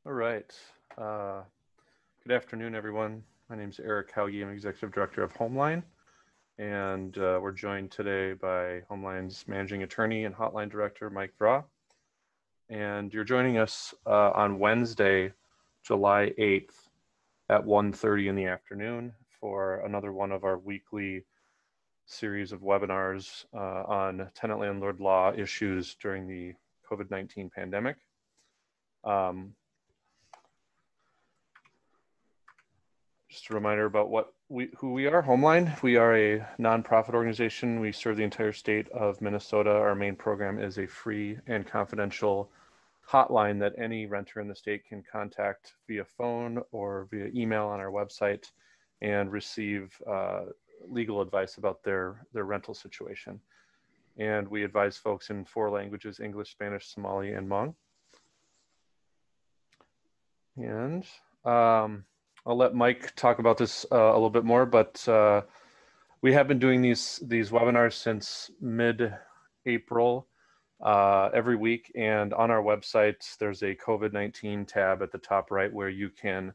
All right. Uh, Good afternoon, everyone. My name is Eric Hauge. I'm Executive Director of Homeline, and we're joined today by Homeline's Managing Attorney and Hotline Director, Mike Vraw. And you're joining us on Wednesday, July 8th at 1:30 in the afternoon for another one of our weekly series of webinars on tenant landlord law issues during the COVID-19 pandemic. Um, Just a reminder about who we are, Homeline. We are a nonprofit organization. We serve the entire state of Minnesota. Our main program is a free and confidential hotline that any renter in the state can contact via phone or via email on our website and receive legal advice about their rental situation. And we advise folks in 4 languages: English, Spanish, Somali, and Hmong. And I'll let Mike talk about this a little bit more, but we have been doing these webinars since mid-April every week. And on our website, there's a COVID-19 tab at the top right where you can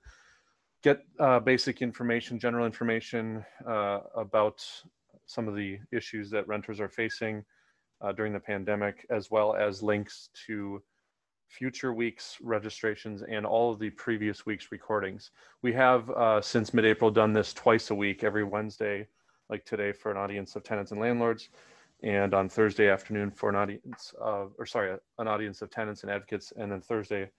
get basic information, general information about some of the issues that renters are facing during the pandemic, as well as links to future weeks registrations and all of the previous week's recordings. We have since mid-April done this twice a week, every Wednesday, like today, for an audience of tenants and landlords, and on Thursday afternoon for an audience of, an audience of tenants and advocates, and then Thursday,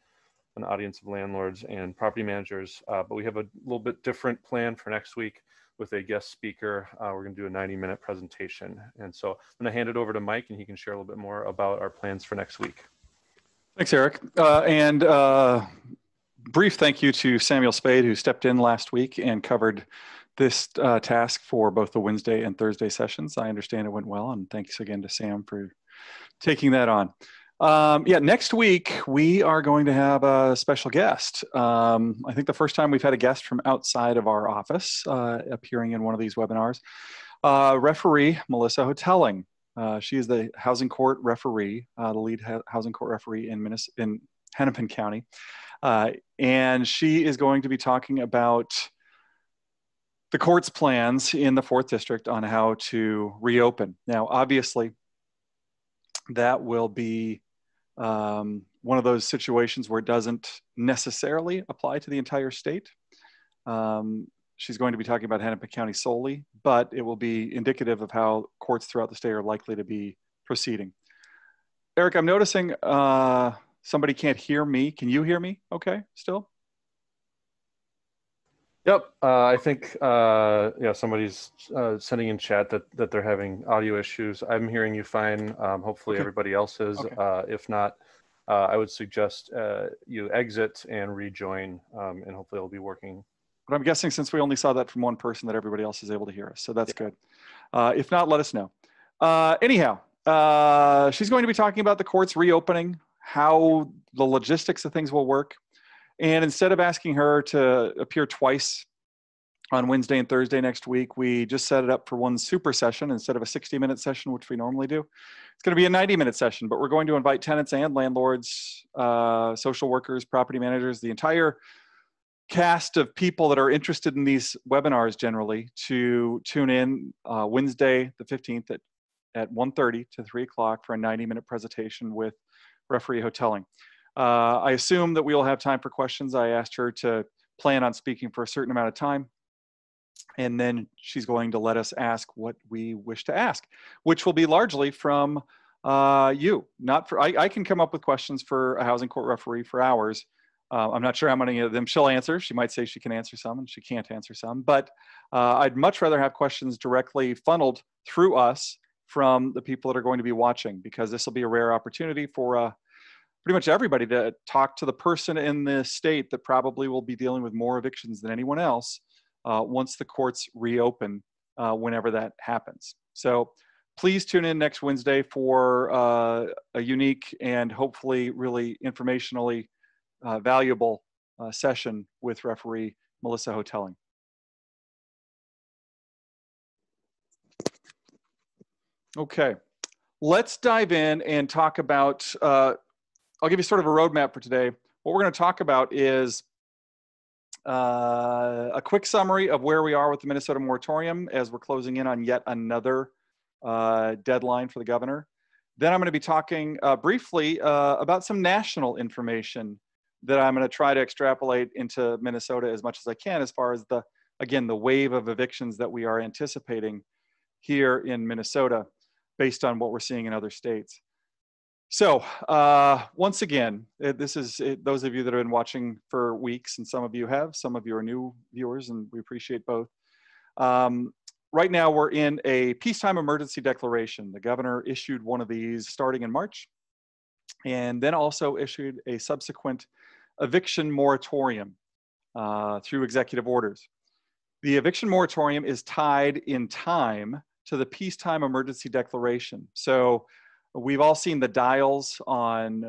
an audience of landlords and property managers. But we have a little bit different plan for next week with a guest speaker. We're going to do a 90-minute presentation. And so I'm going to hand it over to Mike, and he can share a little bit more about our plans for next week. Thanks, Eric. And brief thank you to Samuel Spade, who stepped in last week and covered this task for both the Wednesday and Thursday sessions. I understand it went well, and thanks again to Sam for taking that on. Next week, we are going to have a special guest. I think the first time we've had a guest from outside of our office appearing in one of these webinars, referee Melissa Hotelling. She is the housing court referee, the lead housing court referee in Hennepin County. And she is going to be talking about the court's plans in the 4th District on how to reopen. Now, obviously, that will be one of those situations where it doesn't necessarily apply to the entire state. She's going to be talking about Hennepin County solely, but it will be indicative of how courts throughout the state are likely to be proceeding. Eric, I'm noticing somebody can't hear me. Can you hear me okay still? Yep, I think somebody's sending in chat that they're having audio issues. I'm hearing you fine. Hopefully Okay. Everybody else is. Okay. If not, I would suggest you exit and rejoin, and hopefully it'll be working. But I'm guessing since we only saw that from one person that everybody else is able to hear us. So that's good. If not, let us know. Anyhow, she's going to be talking about the courts reopening, how the logistics of things will work. And instead of asking her to appear twice on Wednesday and Thursday next week, we just set it up for one super session instead of a 60-minute session, which we normally do. It's going to be a 90-minute session, but we're going to invite tenants and landlords, social workers, property managers, the entire cast of people that are interested in these webinars generally to tune in Wednesday the 15th at 1:30 to 3 o'clock for a 90-minute presentation with referee Hotelling. I assume that we will have time for questions. I asked her to plan on speaking for a certain amount of time, and then she's going to let us ask what we wish to ask, which will be largely from you. Not for I can come up with questions for a housing court referee for hours. I'm not sure how many of them she'll answer. She might say she can answer some and she can't answer some, but I'd much rather have questions directly funneled through us from the people that are going to be watching, because this will be a rare opportunity for pretty much everybody to talk to the person in the state that probably will be dealing with more evictions than anyone else once the courts reopen, whenever that happens. So please tune in next Wednesday for a unique and hopefully really informationally valuable session with referee Melissa Hotelling. Okay, let's dive in and talk about, I'll give you sort of a roadmap for today. What we're going to talk about is a quick summary of where we are with the Minnesota moratorium as we're closing in on yet another deadline for the governor. Then I'm going to be talking briefly about some national information that I'm going to try to extrapolate into Minnesota as much as I can, as far as the wave of evictions that we are anticipating here in Minnesota based on what we're seeing in other states. So once again, this is those of you that have been watching for weeks, and some of you have, some of you are new viewers, and we appreciate both. Right now we're in a peacetime emergency declaration. The governor issued one of these starting in March, and then also issued a subsequent eviction moratorium through executive orders. The eviction moratorium is tied in time to the peacetime emergency declaration. So we've all seen the dials on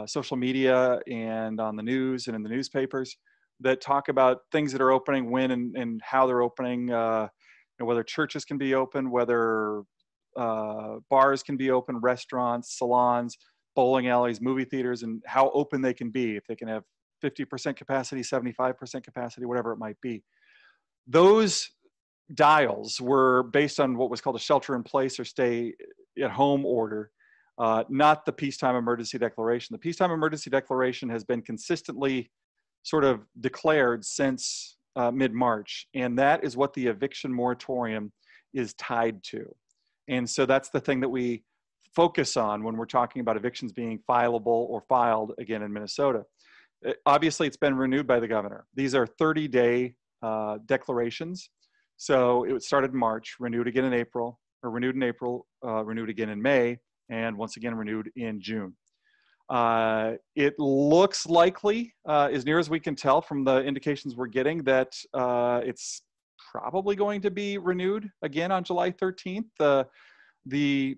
social media and on the news and in the newspapers that talk about things that are opening, when and how they're opening, whether churches can be open, whether bars can be open, restaurants, salons, bowling alleys, movie theaters, and how open they can be, if they can have 50% capacity, 75% capacity, whatever it might be. Those dials were based on what was called a shelter in place or stay at home order, not the peacetime emergency declaration. The peacetime emergency declaration has been consistently sort of declared since mid-March, and that is what the eviction moratorium is tied to. And so that's the thing that we focus on when we're talking about evictions being fileable or filed again in Minnesota. Obviously, it's been renewed by the governor. These are 30-day declarations. So it started in March, renewed again in April, renewed again in May, and once again renewed in June. It looks likely, as near as we can tell from the indications we're getting, that it's probably going to be renewed again on July 13th. The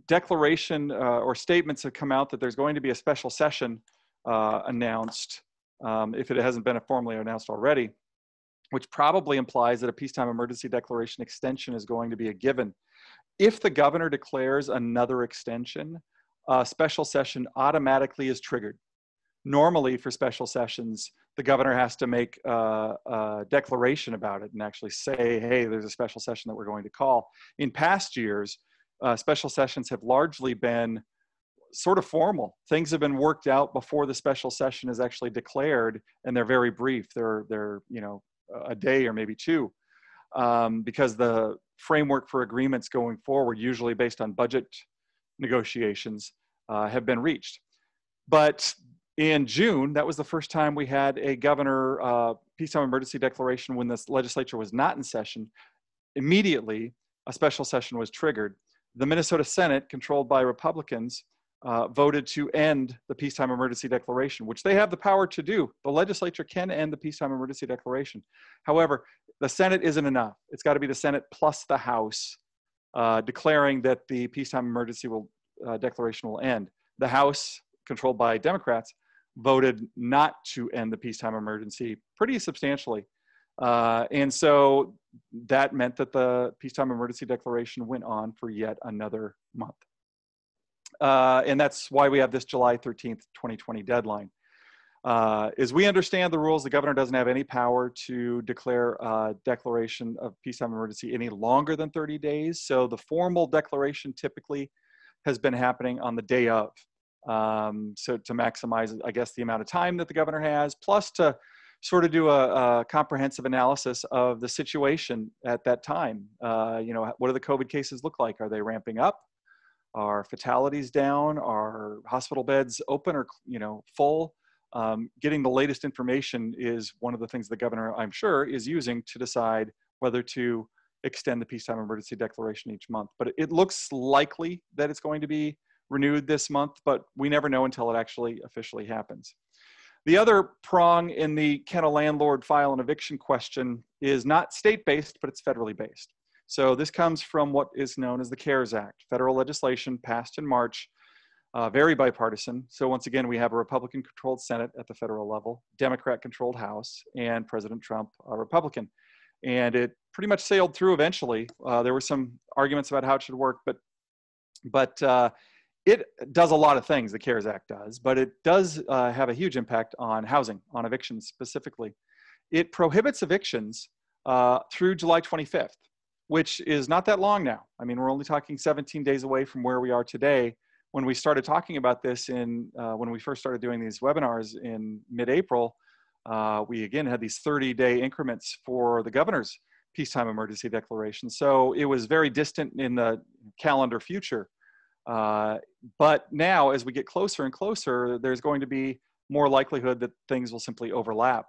declaration or statements have come out that there's going to be a special session announced, if it hasn't been formally announced already, which probably implies that a peacetime emergency declaration extension is going to be a given. If the governor declares another extension, a special session automatically is triggered. Normally for special sessions, the governor has to make a declaration about it and actually say, hey, there's a special session that we're going to call. In past years, special sessions have largely been sort of formal. Things have been worked out before the special session is actually declared, and they're very brief. They're a day or maybe two, because the framework for agreements going forward, usually based on budget negotiations, have been reached. But in June, that was the first time we had a governor peacetime emergency declaration when the legislature was not in session. Immediately, a special session was triggered. The Minnesota Senate, controlled by Republicans, voted to end the peacetime emergency declaration, which they have the power to do. The legislature can end the peacetime emergency declaration. However, the Senate isn't enough. It's got to be the Senate plus the House declaring that the peacetime emergency declaration will end. The House, controlled by Democrats, voted not to end the peacetime emergency pretty substantially. And so that meant that the peacetime emergency declaration went on for yet another month. And that's why we have this July 13th, 2020 deadline. As we understand the rules, the governor doesn't have any power to declare a declaration of peacetime emergency any longer than 30 days. So the formal declaration typically has been happening on the day of. So to maximize, I guess, the amount of time that the governor has, plus to sort of do a comprehensive analysis of the situation at that time. What do the COVID cases look like? Are they ramping up? Are fatalities down? Are hospital beds open or full? Getting the latest information is one of the things the governor, I'm sure, is using to decide whether to extend the peacetime emergency declaration each month. But it looks likely that it's going to be renewed this month, but we never know until it actually officially happens. The other prong in the can a landlord file an eviction question is not state-based, but it's federally based. So this comes from what is known as the CARES Act, federal legislation passed in March, very bipartisan. So once again, we have a Republican-controlled Senate at the federal level, Democrat-controlled House, and President Trump, a Republican. And it pretty much sailed through eventually. There were some arguments about how it should work, but it does a lot of things, the CARES Act does, but it does have a huge impact on housing, on evictions specifically. It prohibits evictions through July 25th, which is not that long now. I mean, we're only talking 17 days away from where we are today. When we started talking about this when we first started doing these webinars in mid-April, we again had these 30-day increments for the governor's peacetime emergency declaration. So it was very distant in the calendar future. But now, as we get closer and closer, there's going to be more likelihood that things will simply overlap.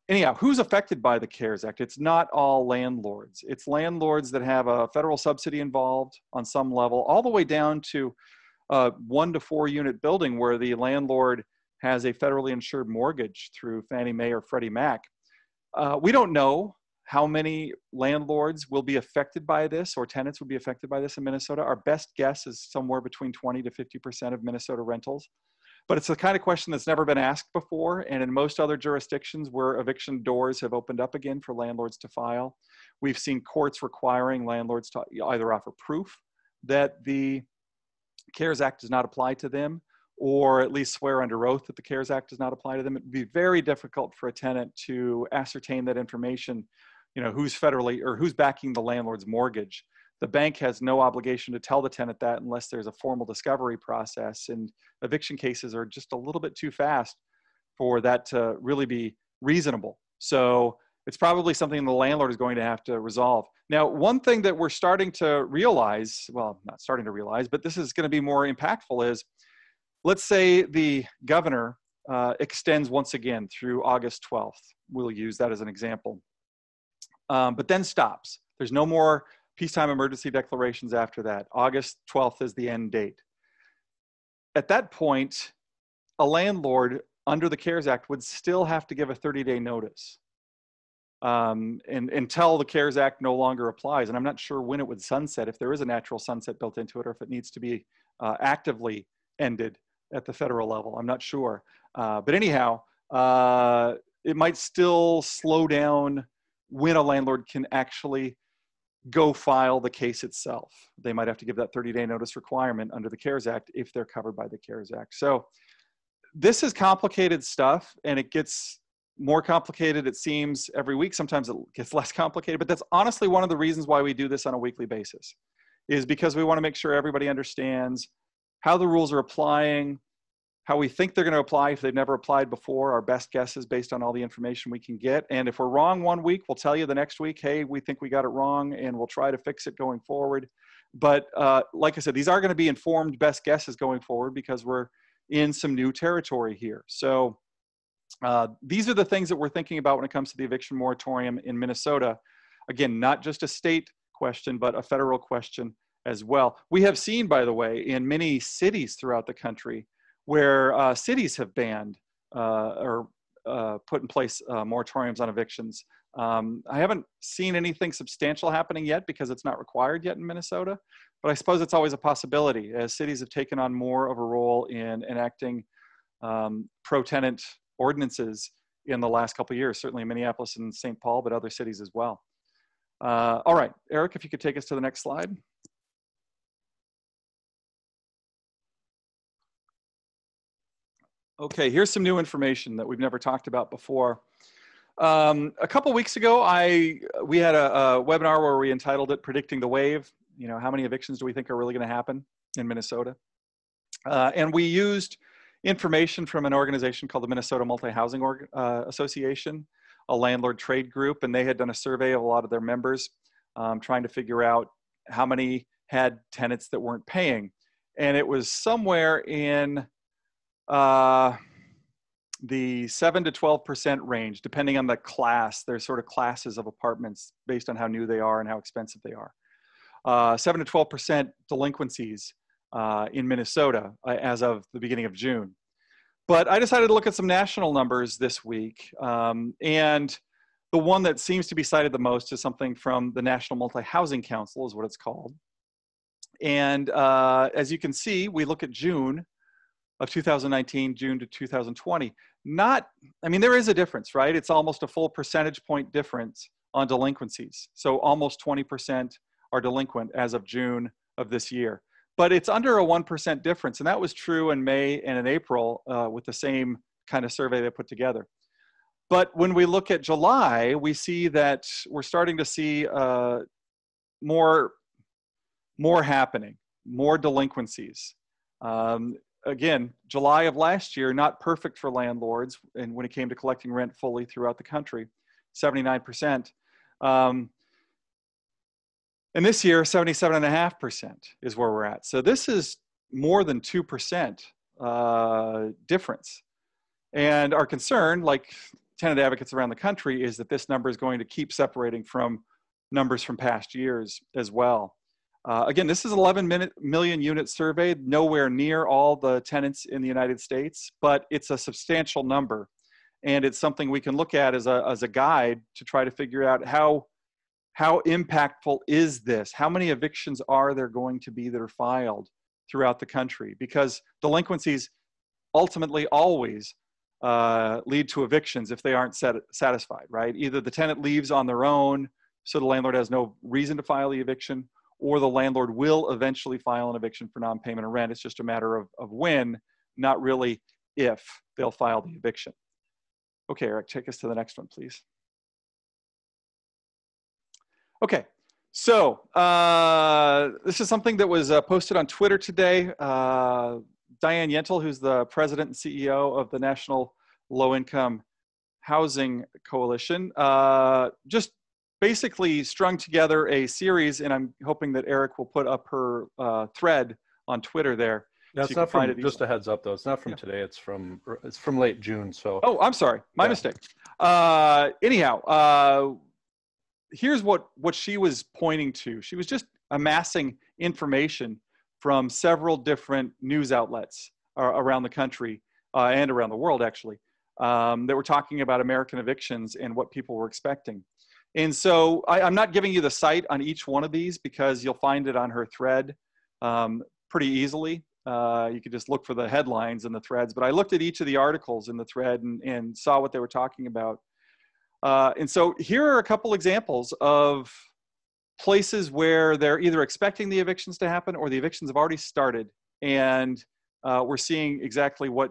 Anyhow, who's affected by the CARES Act? It's not all landlords. It's landlords that have a federal subsidy involved on some level, all the way down to a 1 to 4 unit building where the landlord has a federally insured mortgage through Fannie Mae or Freddie Mac. We don't know how many landlords will be affected by this or tenants will be affected by this in Minnesota. Our best guess is somewhere between 20 to 50% of Minnesota rentals. But it's the kind of question that's never been asked before. And in most other jurisdictions where eviction doors have opened up again for landlords to file, we've seen courts requiring landlords to either offer proof that the CARES Act does not apply to them, or at least swear under oath that the CARES Act does not apply to them. It would be very difficult for a tenant to ascertain that information, who's federally or who's backing the landlord's mortgage. The bank has no obligation to tell the tenant that unless there's a formal discovery process, and eviction cases are just a little bit too fast for that to really be reasonable. So it's probably something the landlord is going to have to resolve. Now, one thing that we're starting to realize, well, not starting to realize, but this is going to be more impactful is, let's say the governor extends once again through August 12th. We'll use that as an example. But then stops. There's no more peacetime emergency declarations after that. August 12th is the end date. At that point, a landlord under the CARES Act would still have to give a 30-day notice until the CARES Act no longer applies. And I'm not sure when it would sunset, if there is a natural sunset built into it, or if it needs to be actively ended at the federal level. I'm not sure. But anyhow, it might still slow down when a landlord can actually go file the case itself. They might have to give that 30-day notice requirement under the CARES Act if they're covered by the CARES Act. So this is complicated stuff, and it gets more complicated, it seems, every week. Sometimes it gets less complicated, but that's honestly one of the reasons why we do this on a weekly basis, is because we want to make sure everybody understands how the rules are applying, how we think they're going to apply if they've never applied before, our best guesses based on all the information we can get. And if we're wrong one week, we'll tell you the next week, hey, we think we got it wrong, and we'll try to fix it going forward. But like I said, these are going to be informed best guesses going forward because we're in some new territory here. So these are the things that we're thinking about when it comes to the eviction moratorium in Minnesota. Again, not just a state question, but a federal question as well. We have seen, by the way, in many cities throughout the country, where cities have banned or put in place moratoriums on evictions. I haven't seen anything substantial happening yet because it's not required yet in Minnesota, but I suppose it's always a possibility as cities have taken on more of a role in enacting pro-tenant ordinances in the last couple of years, certainly in Minneapolis and St. Paul, but other cities as well. All right, Eric, if you could take us to the next slide. Okay, here's some new information that we've never talked about before. A couple weeks ago, we had a webinar where we entitled it "Predicting the Wave." How many evictions do we think are really going to happen in Minnesota? And we used information from an organization called the Minnesota Multi-Housing Association, a landlord trade group, and they had done a survey of a lot of their members, trying to figure out how many had tenants that weren't paying. And it was somewhere in the 7 to 12% range, depending on the class. There's sort of classes of apartments based on how new they are and how expensive they are. 7 to 12% delinquencies in Minnesota as of the beginning of June. But I decided to look at some national numbers this week. And the one that seems to be cited the most is something from the National Multi-Housing Council, is what it's called. And as you can see, we look at June of 2019, June to 2020. There is a difference, right? It's almost a full percentage point difference on delinquencies. So almost 20% are delinquent as of June of this year. but it's under a 1% difference. And that was true in May and in April with the same kind of survey they put together. But when we look at July, we see that we're starting to see more happening, more delinquencies. Again, July of last year, not perfect for landlords, and when it came to collecting rent fully throughout the country, 79%. And this year, 77.5% is where we're at. So this is more than 2% difference. And our concern, like tenant advocates around the country, is that this number is going to keep separating from numbers from past years as well. Again, this is 11 million units surveyed, nowhere near all the tenants in the United States, but it's a substantial number. And it's something we can look at as a guide to try to figure out how impactful is this? How many evictions are there going to be that are filed throughout the country? Because delinquencies ultimately always lead to evictions if they aren't satisfied, right? Either the tenant leaves on their own, so the landlord has no reason to file the eviction, or the landlord will eventually file an eviction for non-payment of rent. It's just a matter of when, not really if they'll file the eviction. Okay, Eric, take us to the next one, please. Okay, so this is something that was posted on Twitter today. Diane Yentl, who's the president and CEO of the National Low-Income Housing Coalition, just basically strung together a series, and I'm hoping that Eric will put up her thread on Twitter there. Yeah, it's not from, just a heads up though, it's not from today, it's from late June, so. Oh, I'm sorry, my mistake. Anyhow, here's what she was pointing to. She was just amassing information from several different news outlets around the country and around the world, actually, that were talking about American evictions and what people were expecting. And so I'm not giving you the site on each one of these because you'll find it on her thread pretty easily. You could just look for the headlines and the threads, but I looked at each of the articles in the thread and saw what they were talking about. And so here are a couple examples of places where they're either expecting the evictions to happen or the evictions have already started. And we're seeing exactly what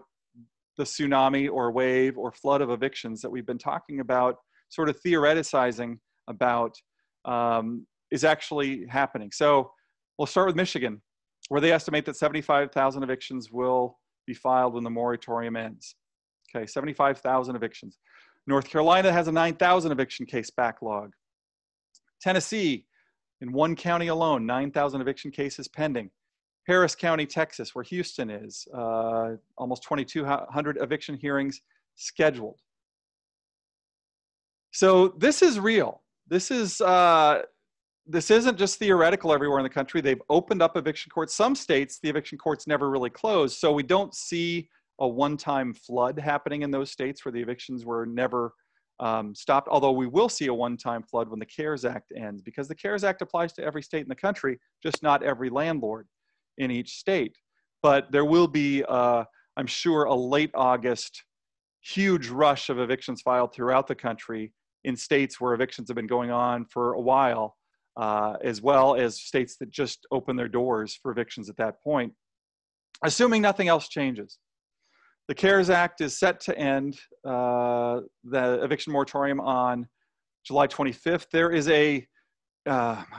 the tsunami or wave or flood of evictions that we've been talking about, sort of theoreticizing about, is actually happening. So we'll start with Michigan, where they estimate that 75,000 evictions will be filed when the moratorium ends. Okay, 75,000 evictions. North Carolina has a 9,000 eviction case backlog. Tennessee, in one county alone, 9,000 eviction cases pending. Harris County, Texas, where Houston is, almost 2,200 eviction hearings scheduled. So this is real. This isn't just theoretical everywhere in the country. They've opened up eviction courts. Some states, the eviction courts never really closed, so we don't see a one-time flood happening in those states where the evictions were never stopped, although we will see a one-time flood when the CARES Act ends, because the CARES Act applies to every state in the country, just not every landlord in each state. But there will be, I'm sure, a late August huge rush of evictions filed throughout the country in states where evictions have been going on for a while, as well as states that just open their doors for evictions at that point, assuming nothing else changes. The CARES Act is set to end the eviction moratorium on July 25th. There is I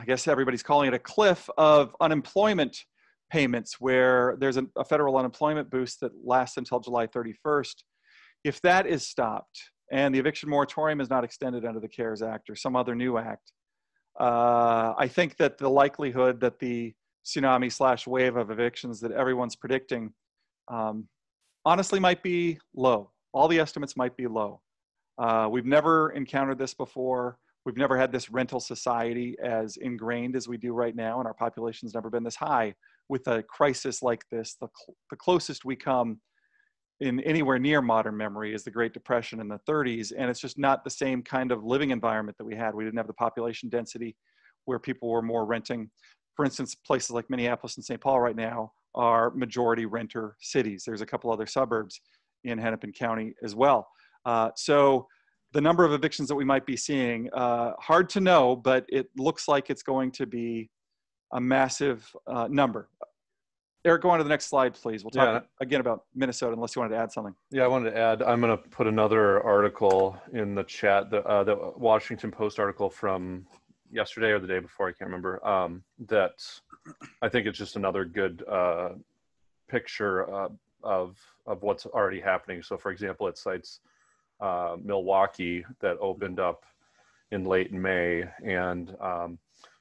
guess everybody's calling it a cliff of unemployment payments where there's a federal unemployment boost that lasts until July 31st. If that is stopped and the eviction moratorium is not extended under the CARES Act or some other new act, I think that the likelihood that the tsunami/wave of evictions that everyone's predicting honestly might be low. All the estimates might be low. We've never encountered this before. We've never had this rental society as ingrained as we do right now, and our population's never been this high. With a crisis like this, the closest we come in anywhere near modern memory is the Great Depression in the 30s, and it's just not the same kind of living environment that we had. We didn't have the population density where people were more renting. For instance, places like Minneapolis and St. Paul right now are majority renter cities. There's a couple other suburbs in Hennepin County as well. So the number of evictions that we might be seeing, hard to know, but it looks like it's going to be a massive number. Eric, go on to the next slide, please. We'll talk Yeah. again about Minnesota, unless you wanted to add something. Yeah, I wanted to add, I'm going to put another article in the chat, the Washington Post article from yesterday or the day before, I can't remember, that I think it's just another good picture of what's already happening. So for example, it cites Milwaukee that opened up in late May, and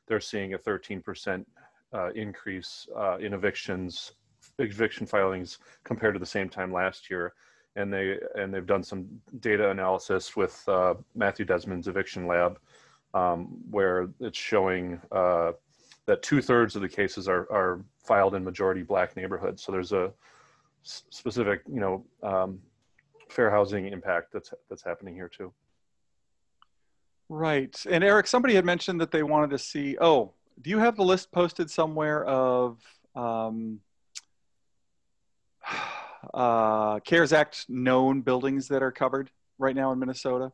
they're seeing a 13% increase in eviction filings compared to the same time last year. And they've done some data analysis with Matthew Desmond's eviction lab, where it's showing that 2/3 of the cases are filed in majority Black neighborhoods. So there's a specific, fair housing impact that's happening here too. Right. And Eric, somebody had mentioned that they wanted to see, do you have the list posted somewhere of CARES Act known buildings that are covered right now in Minnesota?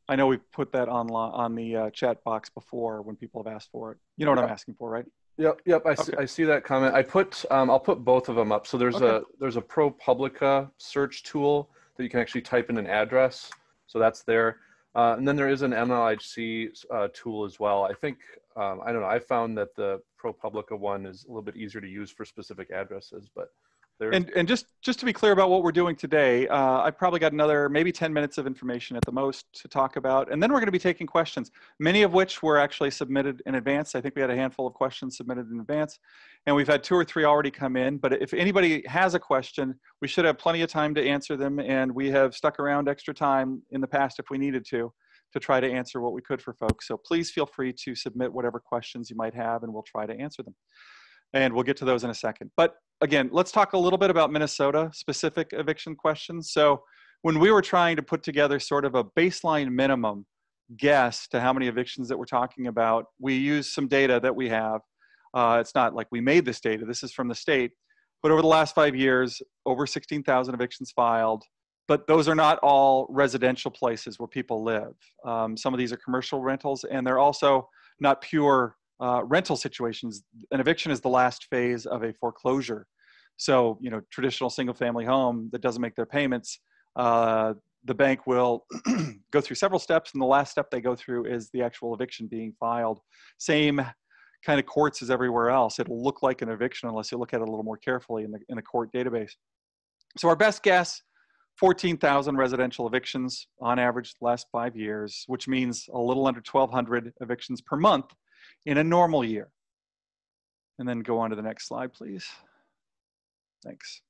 I know we've put that on the chat box before when people have asked for it. You know what I'm asking for, right? Yep. I see that comment. I'll put both of them up. So there's a ProPublica search tool that you can actually type in an address. So that's there. And then there is an MLHC tool as well. I think, I don't know, I found that the ProPublica one is a little bit easier to use for specific addresses, but and just to be clear about what we're doing today, I've probably got another maybe 10 minutes of information at the most to talk about. And then we're going to be taking questions, many of which were actually submitted in advance. I think we had a handful of questions submitted in advance, and we've had 2 or 3 already come in. But if anybody has a question, we should have plenty of time to answer them. And we have stuck around extra time in the past if we needed to try to answer what we could for folks. So please feel free to submit whatever questions you might have, and we'll try to answer them. And we'll get to those in a second. But again, let's talk a little bit about Minnesota specific eviction questions. So when we were trying to put together sort of a baseline minimum guess to how many evictions that we're talking about, we used some data that we have. It's not like we made this data, this is from the state. But over the last 5 years, over 16,000 evictions filed. But those are not all residential places where people live. Some of these are commercial rentals, and they're also not pure rental situations. An eviction is the last phase of a foreclosure. So, traditional single family home that doesn't make their payments, the bank will go through several steps, and the last step they go through is the actual eviction being filed. Same kind of courts as everywhere else. It'll look like an eviction unless you look at it a little more carefully in the court database. So our best guess, 14,000 residential evictions on average the last 5 years, which means a little under 1,200 evictions per month in a normal year. And then go on to the next slide, please. Thanks.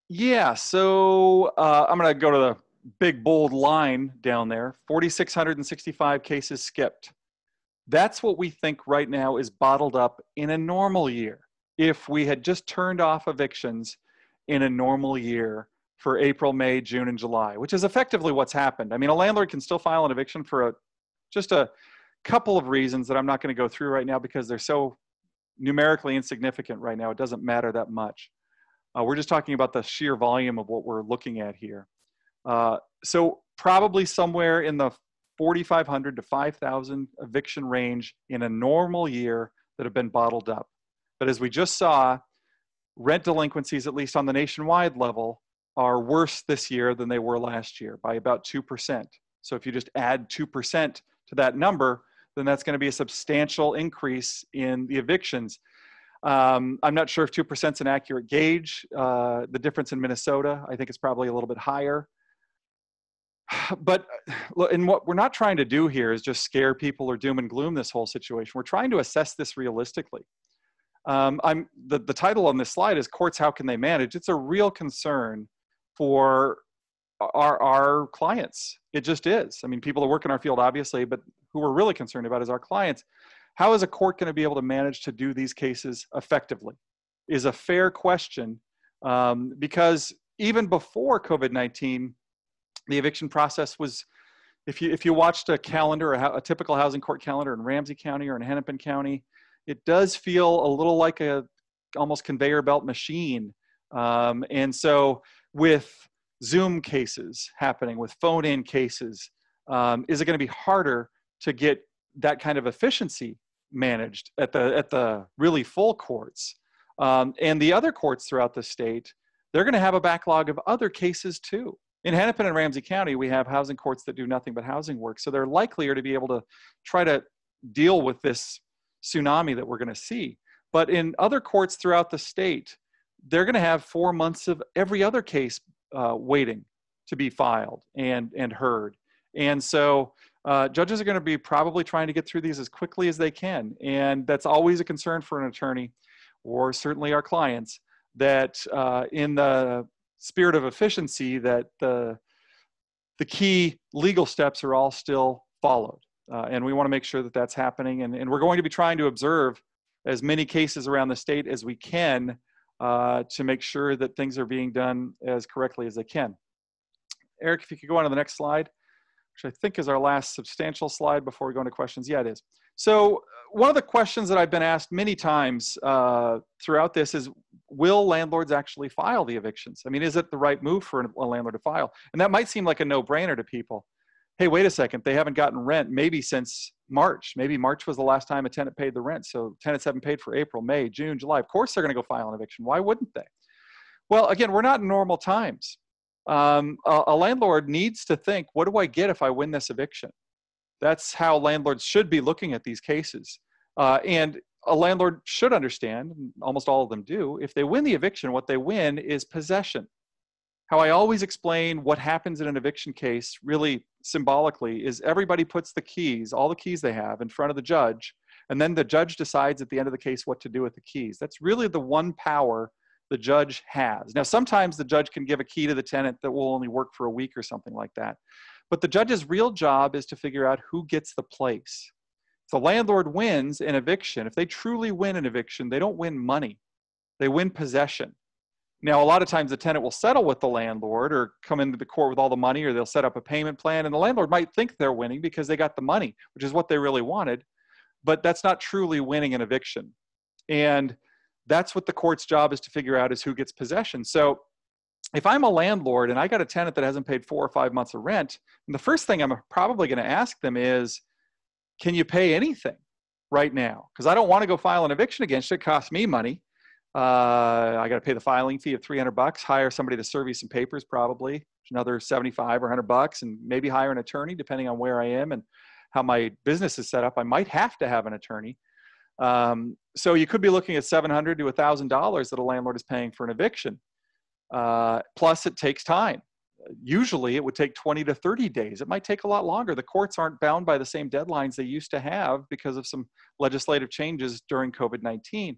Yeah, so I'm going to go to the big bold line down there, 4,665 cases skipped. That's what we think right now is bottled up in a normal year. If we had just turned off evictions in a normal year for April, May, June, and July, which is effectively what's happened. I mean, a landlord can still file an eviction for just a couple of reasons that I'm not going to go through right now because they're so numerically insignificant right now. It doesn't matter that much. We're just talking about the sheer volume of what we're looking at here. So probably somewhere in the 4,500 to 5,000 eviction range in a normal year that have been bottled up. But as we just saw, rent delinquencies, at least on the nationwide level, are worse this year than they were last year by about 2%. So if you just add 2% to that number, then that's going to be a substantial increase in the evictions. I'm not sure if 2% is an accurate gauge. The difference in Minnesota, I think it's probably a little bit higher. But and what we're not trying to do here is just scare people or doom and gloom this whole situation. We're trying to assess this realistically. The title on this slide is Courts, How Can They Manage? It's a real concern for our clients. It just is. I mean, people that work in our field, obviously, but who we're really concerned about is our clients. How is a court going to be able to manage to do these cases effectively is a fair question, because even before COVID-19, the eviction process was, if you watched a calendar, a typical housing court calendar in Ramsey County or in Hennepin County, it does feel a little like a almost conveyor belt machine. And so with Zoom cases happening, with phone-in cases, is it going to be harder to get that kind of efficiency managed at the really full courts. And the other courts throughout the state, they're going to have a backlog of other cases too. In Hennepin and Ramsey County, we have housing courts that do nothing but housing work. So they're likelier to be able to try to deal with this tsunami that we're going to see. But in other courts throughout the state, they're going to have 4 months of every other case waiting to be filed and heard. And so judges are going to be probably trying to get through these as quickly as they can. And that's always a concern for an attorney, or certainly our clients, that in the spirit of efficiency, that the key legal steps are all still followed. And we want to make sure that that's happening. And we're going to be trying to observe as many cases around the state as we can to make sure that things are being done as correctly as they can. Eric, if you could go on to the next slide, which I think is our last substantial slide before we go into questions. Yeah, it is. So one of the questions that I've been asked many times throughout this is, will landlords actually file the evictions? I mean, is it the right move for a landlord to file? And that might seem like a no-brainer to people. Hey, wait a second, they haven't gotten rent maybe since March. Maybe March was the last time a tenant paid the rent. So tenants haven't paid for April, May, June, July. Of course they're going to go file an eviction. Why wouldn't they? Well, again, we're not in normal times. A landlord needs to think, what do I get if I win this eviction? That's how landlords should be looking at these cases. And a landlord should understand, and almost all of them do, if they win the eviction, what they win is possession. How I always explain what happens in an eviction case, really symbolically, is everybody puts the keys, all the keys they have, in front of the judge, and then the judge decides at the end of the case what to do with the keys. That's really the one power the judge has. Now, sometimes the judge can give a key to the tenant that will only work for a week or something like that. But the judge's real job is to figure out who gets the place. If the landlord wins an eviction, if they truly win an eviction, they don't win money. They win possession. Now, a lot of times the tenant will settle with the landlord or come into the court with all the money, or they'll set up a payment plan, and the landlord might think they're winning because they got the money, which is what they really wanted. But that's not truly winning an eviction. And that's what the court's job is to figure out, is who gets possession. So if I'm a landlord and I got a tenant that hasn't paid 4 or 5 months of rent, and the first thing I'm probably going to ask them is, can you pay anything right now? Because I don't want to go file an eviction against you. It costs me money. I got to pay the filing fee of $300, hire somebody to serve you some papers, probably another $75 or $100, and maybe hire an attorney depending on where I am and how my business is set up. I might have to have an attorney. So you could be looking at $700 to $1,000 that a landlord is paying for an eviction. Plus it takes time. Usually it would take 20 to 30 days. It might take a lot longer. The courts aren't bound by the same deadlines they used to have because of some legislative changes during COVID-19.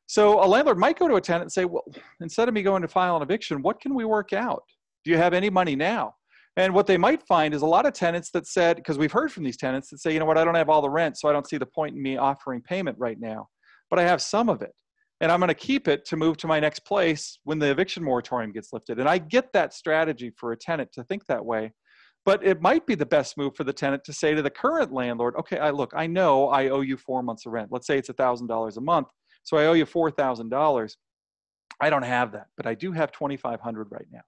So a landlord might go to a tenant and say, well, instead of me going to file an eviction, what can we work out? Do you have any money now? And what they might find is a lot of tenants that said, because we've heard from these tenants that say, you know what, I don't have all the rent, so I don't see the point in me offering payment right now, but I have some of it. And I'm going to keep it to move to my next place when the eviction moratorium gets lifted. And I get that strategy for a tenant to think that way, but it might be the best move for the tenant to say to the current landlord, okay, look, I know I owe you 4 months of rent. Let's say it's $1,000 a month. So I owe you $4,000. I don't have that, but I do have $2,500 right now.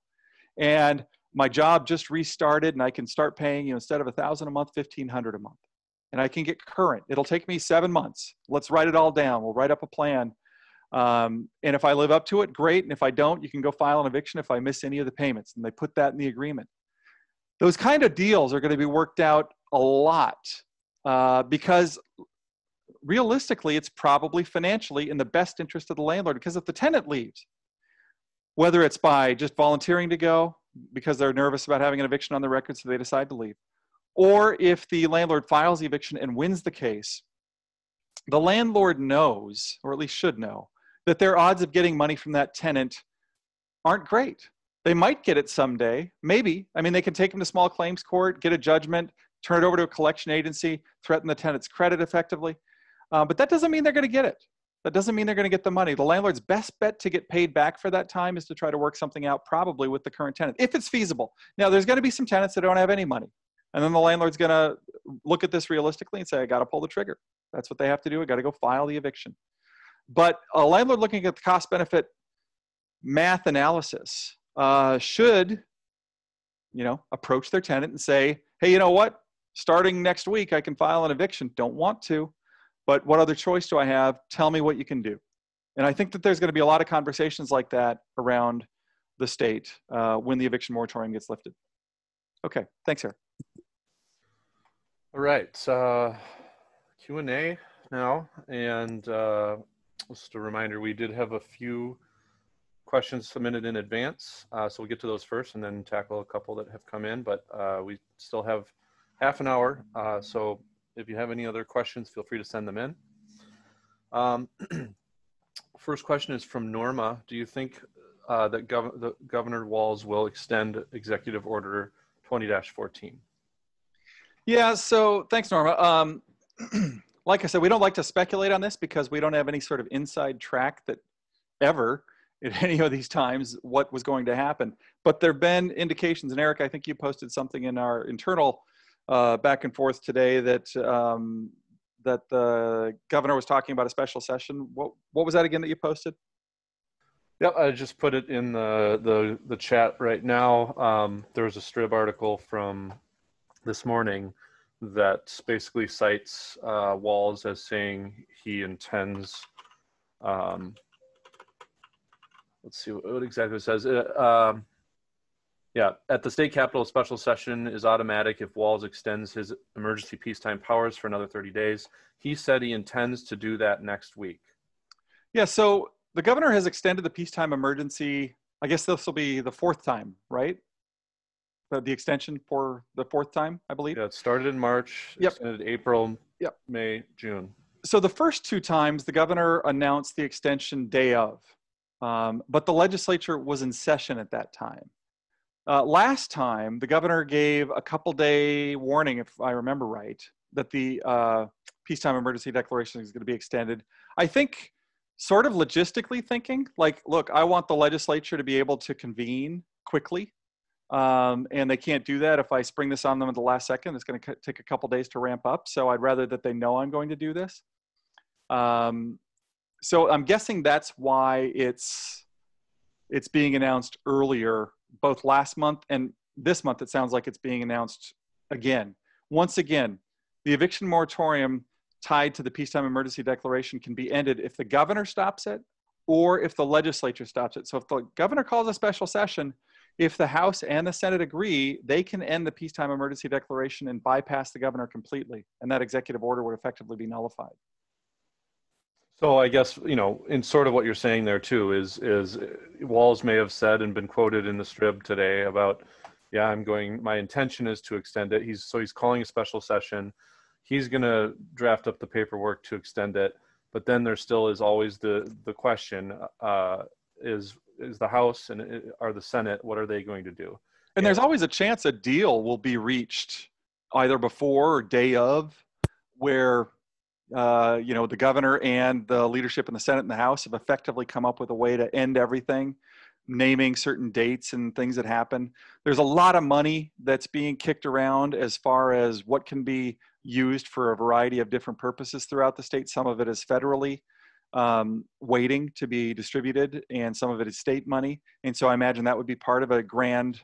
And my job just restarted, and I can start paying you, instead of $1,000 a month, $1,500 a month. And I can get current. It'll take me 7 months. Let's write it all down. We'll write up a plan. And if I live up to it, great. And if I don't, you can go file an eviction if I miss any of the payments. And they put that in the agreement. Those kind of deals are going to be worked out a lot because realistically, it's probably financially in the best interest of the landlord. Because if the tenant leaves, whether it's by just volunteering to go because they're nervous about having an eviction on the record, so they decide to leave, or if the landlord files the eviction and wins the case, the landlord knows, or at least should know, that their odds of getting money from that tenant aren't great. They might get it someday, maybe. I mean, they can take them to small claims court, get a judgment, turn it over to a collection agency, threaten the tenant's credit effectively. But that doesn't mean they're going to get it. That doesn't mean they're going to get the money. The landlord's best bet to get paid back for that time is to try to work something out, probably with the current tenant, if it's feasible. Now, there's going to be some tenants that don't have any money. And then the landlord's going to look at this realistically and say, I got to pull the trigger. That's what they have to do. I got to go file the eviction. But a landlord looking at the cost-benefit math analysis should, approach their tenant and say, hey, you know what? Starting next week, I can file an eviction. Don't want to. but what other choice do I have? Tell me what you can do. And I think that there's going to be a lot of conversations like that around the state when the eviction moratorium gets lifted. Okay, thanks, Eric. All right, Q&A now, and just a reminder, we did have a few questions submitted in advance, so we'll get to those first and then tackle a couple that have come in, but we still have half an hour, so if you have any other questions, feel free to send them in. First question is from Norma. Do you think that Governor Walz will extend Executive Order 20-14? Yeah, so thanks, Norma. Like I said, we don't like to speculate on this because we don't have any sort of inside track that ever at any of these times what was going to happen. But there have been indications, and Eric, I think you posted something in our internal back and forth today that that the governor was talking about a special session. What was that again that you posted? Yep, I just put it in the chat right now. There was a Strib article from this morning that basically cites Walz as saying he intends, let's see what exactly it says. Yeah, at the state capitol, a special session is automatic if Walz extends his emergency peacetime powers for another 30 days. He said he intends to do that next week. Yeah, so the governor has extended the peacetime emergency. I guess this will be the fourth time, right? The extension for the fourth time, I believe. Yeah, it started in March, yep. Extended April, yep. May, June. So the first two times, the governor announced the extension day of, but the legislature was in session at that time. Last time, the governor gave a couple-day warning, if I remember right, that the peacetime emergency declaration is going to be extended. I think, sort of logistically thinking, like, look, I want the legislature to be able to convene quickly. And they can't do that if I spring this on them at the last second. It's going to take a couple days to ramp up. So I'd rather that they know I'm going to do this. So I'm guessing that's why it's being announced earlier, both last month and this month. It sounds like it's being announced again. Once again, the eviction moratorium tied to the peacetime emergency declaration can be ended if the governor stops it or if the legislature stops it. So if the governor calls a special session, if the House and the Senate agree, they can end the peacetime emergency declaration and bypass the governor completely, and that executive order would effectively be nullified. So I guess, you know, in sort of what you're saying there too is Walz may have said and been quoted in the Strib today about, yeah, my intention is to extend it. He's calling a special session. He's going to draft up the paperwork to extend it. But then there still is always the question, is the House and are the Senate, what are they going to do? And there's always a chance a deal will be reached either before or day of, where you know, the governor and the leadership in the Senate and the House have effectively come up with a way to end everything, naming certain dates and things that happen. There's a lot of money that's being kicked around as far as what can be used for a variety of different purposes throughout the state. Some of it is federally waiting to be distributed, and some of it is state money. And so I imagine that would be part of a grand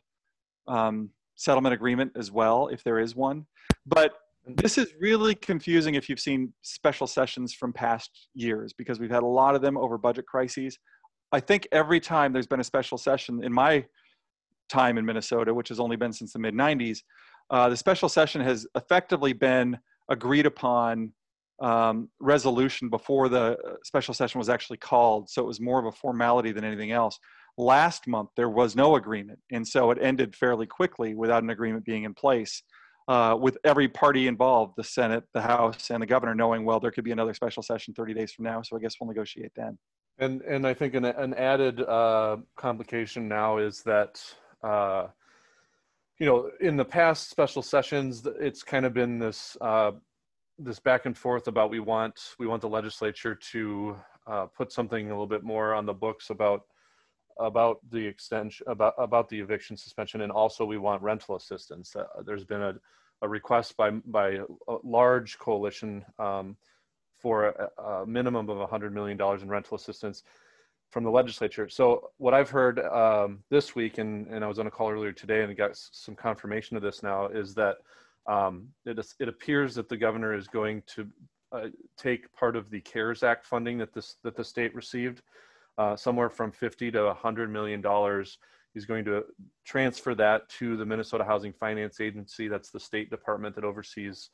settlement agreement as well, if there is one. But this is really confusing if you've seen special sessions from past years, because we've had a lot of them over budget crises. I think every time there's been a special session in my time in Minnesota, which has only been since the mid-90s, the special session has effectively been agreed upon resolution before the special session was actually called. So it was more of a formality than anything else. Last month, there was no agreement. And so it ended fairly quickly without an agreement being in place, with every party involved, the Senate, the House, and the governor knowing, well, there could be another special session 30 days from now. So I guess we'll negotiate then. And I think an added complication now is that, you know, in the past special sessions, it's kind of been this this back and forth about we want the legislature to put something a little bit more on the books about the extension, about the eviction suspension, and also we want rental assistance. There's been a request by a large coalition for a minimum of $100 million in rental assistance from the legislature. So what I've heard this week, and I was on a call earlier today and got some confirmation of this now, is that it appears that the governor is going to take part of the CARES Act funding that the state received, somewhere from $50 to $100 million. He's going to transfer that to the Minnesota Housing Finance Agency. That's the state department that oversees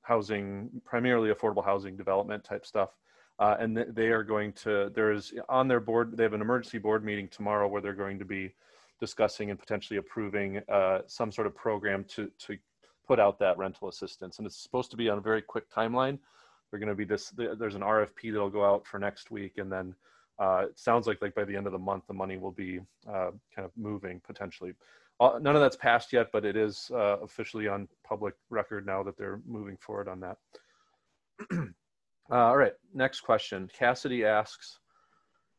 housing, primarily affordable housing development type stuff. And they are going to, there's on their board, they have an emergency board meeting tomorrow where they're going to be discussing and potentially approving some sort of program to put out that rental assistance. And it's supposed to be on a very quick timeline. They're going to be there's an RFP that'll go out for next week. And then it sounds like by the end of the month, the money will be kind of moving potentially. None of that's passed yet, but it is officially on public record now that they're moving forward on that. All right, next question. Cassidy asks,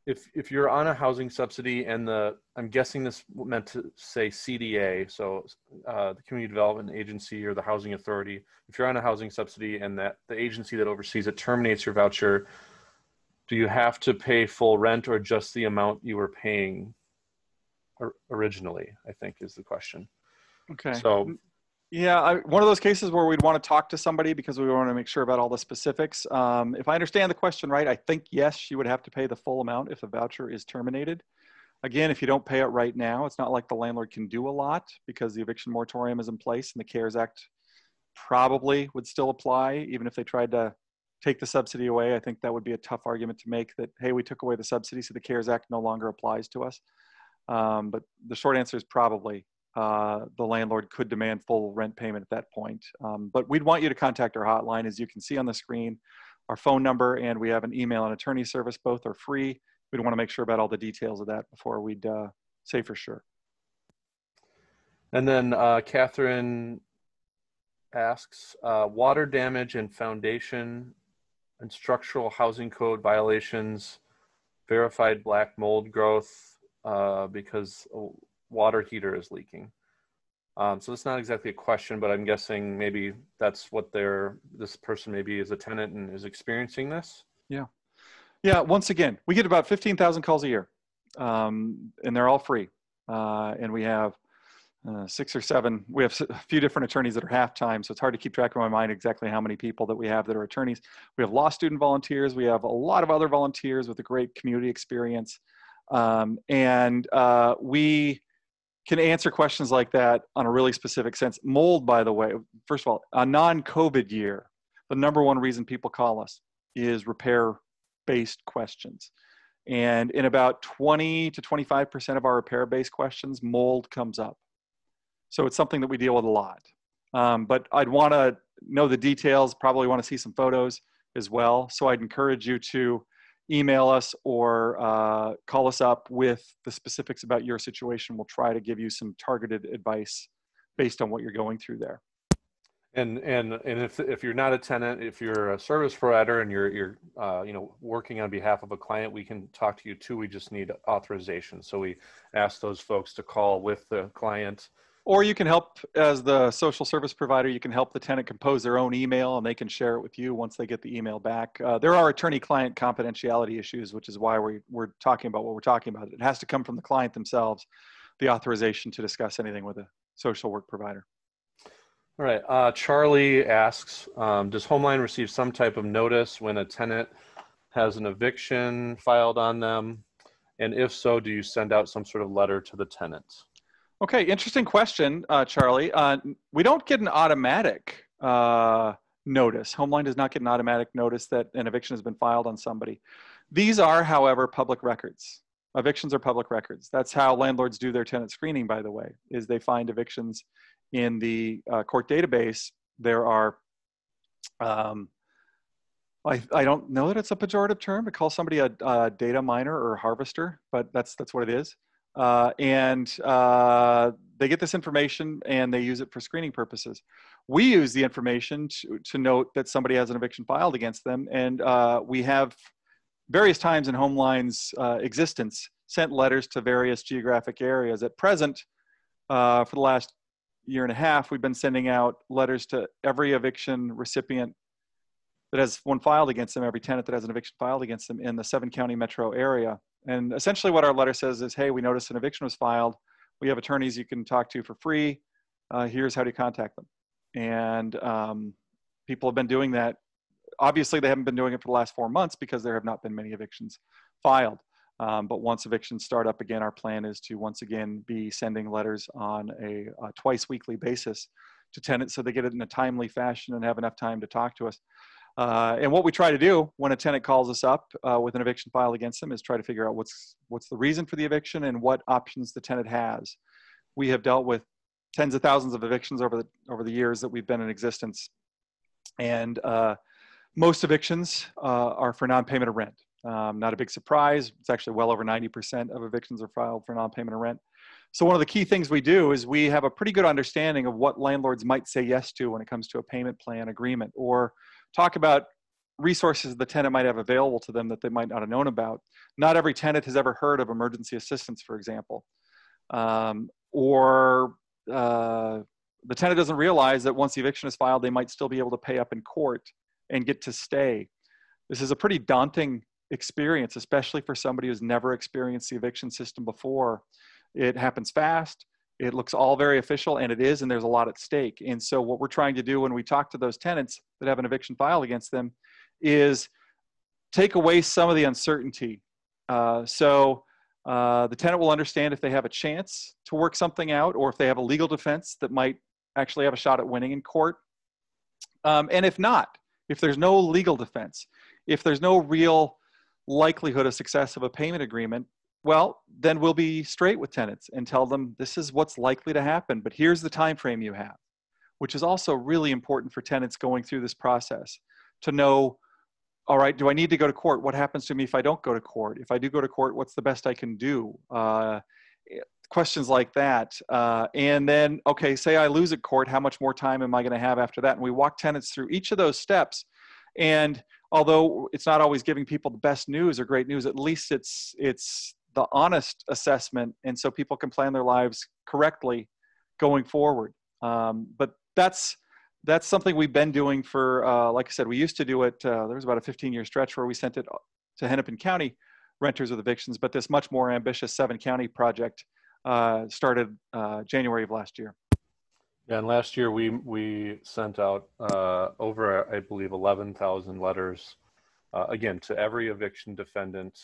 if you're on a housing subsidy and I'm guessing this meant to say CDA, so the Community Development Agency or the Housing Authority, if you're on a housing subsidy and that the agency that oversees it terminates your voucher, do you have to pay full rent or just the amount you were paying originally, I think is the question. Okay. So yeah, one of those cases where we'd want to talk to somebody because we want to make sure about all the specifics. If I understand the question right, I think yes, you would have to pay the full amount if the voucher is terminated. Again, if you don't pay it right now, it's not like the landlord can do a lot because the eviction moratorium is in place and the CARES Act probably would still apply even if they tried to take the subsidy away. I think that would be a tough argument to make that, hey, we took away the subsidy, so the CARES Act no longer applies to us. But the short answer is probably. The landlord could demand full rent payment at that point. But we'd want you to contact our hotline, as you can see on the screen, our phone number, and we have an email and attorney service. Both are free. We'd want to make sure about all the details of that before we'd say for sure. And then Catherine asks, water damage and foundation and structural housing code violations, verified black mold growth because water heater is leaking. So it's not exactly a question, but I'm guessing maybe that's what this person maybe is a tenant and is experiencing this. Yeah. Yeah. Once again, we get about 15,000 calls a year, and they're all free. And we have 6 or 7. We have a few different attorneys that are half-time, so it's hard to keep track of my mind exactly how many people that we have that are attorneys. We have law student volunteers. We have a lot of other volunteers with a great community experience. And we can answer questions like that on a really specific sense. Mold, by the way, first of all, a non-COVID year, the #1 reason people call us is repair-based questions. And in about 20 to 25% of our repair-based questions, mold comes up. So it's something that we deal with a lot. But I'd want to know the details, probably want to see some photos as well. So I'd encourage you to email us or call us up with the specifics about your situation. We'll try to give you some targeted advice based on what you're going through there. And if you're not a tenant, if you're a service provider and you're working on behalf of a client, we can talk to you too. We just need authorization. So we ask those folks to call with the client. Or you can help, as the social service provider, you can help the tenant compose their own email and they can share it with you once they get the email back. There are attorney-client confidentiality issues, which is why we're talking about what we're talking about. It has to come from the client themselves, the authorization to discuss anything with a social work provider. All right. Charlie asks, does Homeline receive some type of notice when a tenant has an eviction filed on them? And if so, do you send out some sort of letter to the tenant? Okay, interesting question, Charlie. We don't get an automatic notice. Homeline does not get an automatic notice that an eviction has been filed on somebody. These are, however, public records. Evictions are public records. That's how landlords do their tenant screening, by the way, is they find evictions in the court database. There are, I don't know that it's a pejorative term to call somebody a data miner or a harvester, but that's what it is. They get this information and they use it for screening purposes. We use the information to note that somebody has an eviction filed against them. And we have various times in Homeline's existence sent letters to various geographic areas. At present, for the last year and a half, we've been sending out letters to every eviction recipient that has one filed against them, every tenant that has an eviction filed against them in the 7-county metro area. And essentially what our letter says is, hey, we noticed an eviction was filed. We have attorneys you can talk to for free. Here's how to contact them. And people have been doing that obviously they haven't been doing it for the last 4 months because there have not been many evictions filed. But once evictions start up again, our plan is to once again be sending letters on a twice weekly basis to tenants so they get it in a timely fashion and have enough time to talk to us. And what we try to do when a tenant calls us up with an eviction filed against them is try to figure out what's the reason for the eviction and what options the tenant has. We have dealt with tens of thousands of evictions over the years that we've been in existence. And most evictions are for non-payment of rent. Not a big surprise. It's actually well over 90% of evictions are filed for non-payment of rent. So one of the key things we do is we have a pretty good understanding of what landlords might say yes to when it comes to a payment plan agreement, or talk about resources the tenant might have available to them that they might not have known about. Not every tenant has ever heard of emergency assistance, for example. Or the tenant doesn't realize that once the eviction is filed, they might still be able to pay up in court and get to stay. This is a pretty daunting experience, especially for somebody who's never experienced the eviction system before. It happens fast. It looks all very official, and it is, and there's a lot at stake. And so what we're trying to do when we talk to those tenants that have an eviction filed against them is take away some of the uncertainty. So the tenant will understand if they have a chance to work something out, or if they have a legal defense that might actually have a shot at winning in court. And if not, if there's no legal defense, if there's no real likelihood of success of a payment agreement, well, then we'll be straight with tenants and tell them this is what's likely to happen, but here's the time frame you have, which is also really important for tenants going through this process to know, all right, do I need to go to court? What happens to me if I don't go to court? If I do go to court, what's the best I can do? Questions like that. And then, okay, say I lose at court, how much more time am I going to have after that? And we walk tenants through each of those steps. And although it's not always giving people the best news or great news, at least it's the honest assessment, and so people can plan their lives correctly going forward. But that's something we've been doing for, like I said, we used to do it, there was about a 15-year stretch where we sent it to Hennepin County renters with evictions, but this much more ambitious 7-county project started January of last year. Yeah, and last year we sent out over, I believe, 11,000 letters, again, to every eviction defendant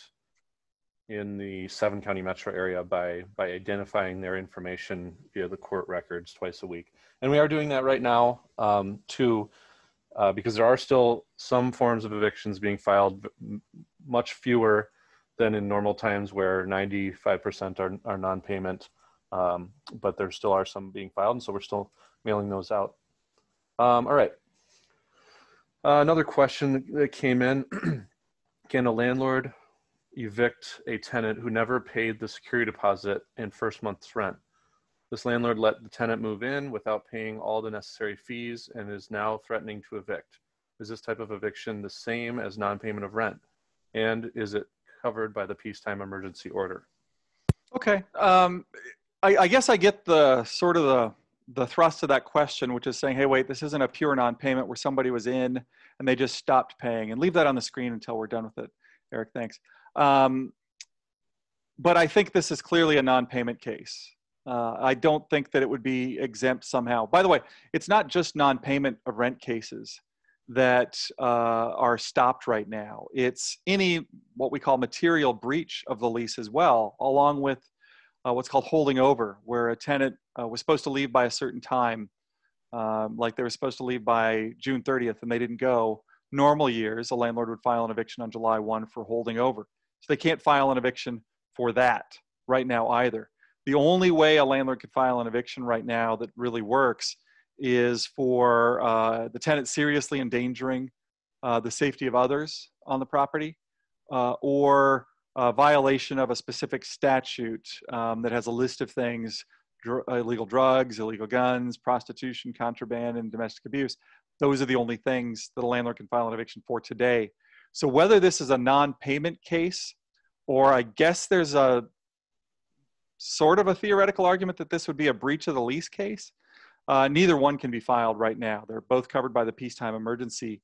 in the 7-county metro area by identifying their information via the court records twice a week. And we are doing that right now too, because there are still some forms of evictions being filed, much fewer than in normal times where 95% are non-payment, but there still are some being filed, and so we're still mailing those out. All right. Another question that came in, can a landlord evict a tenant who never paid the security deposit and first month's rent? This landlord let the tenant move in without paying all the necessary fees and is now threatening to evict. Is this type of eviction the same as non-payment of rent? And is it covered by the peacetime emergency order? Okay. I guess I get the sort of the thrust of that question, which is saying, hey, wait, this isn't a pure non-payment where somebody was in and they just stopped paying. And leave that on the screen until we're done with it. Eric, thanks. But I think this is clearly a non-payment case. I don't think that it would be exempt somehow. By the way, it's not just non-payment of rent cases that are stopped right now. It's any what we call material breach of the lease as well, along with what's called holding over, where a tenant was supposed to leave by a certain time, like they were supposed to leave by June 30th and they didn't go. Normal years, a landlord would file an eviction on July 1 for holding over. So they can't file an eviction for that right now either. The only way a landlord could file an eviction right now that really works is for the tenant seriously endangering the safety of others on the property, or violation of a specific statute that has a list of things, illegal drugs, illegal guns, prostitution, contraband, and domestic abuse. Those are the only things that a landlord can file an eviction for today. So whether this is a non-payment case, or I guess there's a sort of a theoretical argument that this would be a breach of the lease case, neither one can be filed right now. They're both covered by the peacetime emergency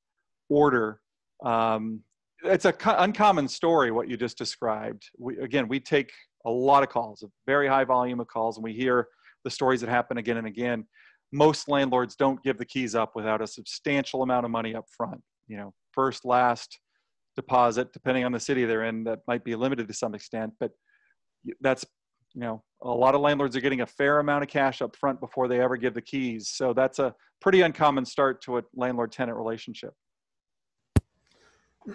order. It's an uncommon story, what you just described. We take a lot of calls, a very high volume of calls, and we hear the stories that happen again and again. Most landlords don't give the keys up without a substantial amount of money up front, first, last deposit, depending on the city they're in. That might be limited to some extent, but that's, you know, a lot of landlords are getting a fair amount of cash up front before they ever give the keys. So that's a pretty uncommon start to a landlord-tenant relationship.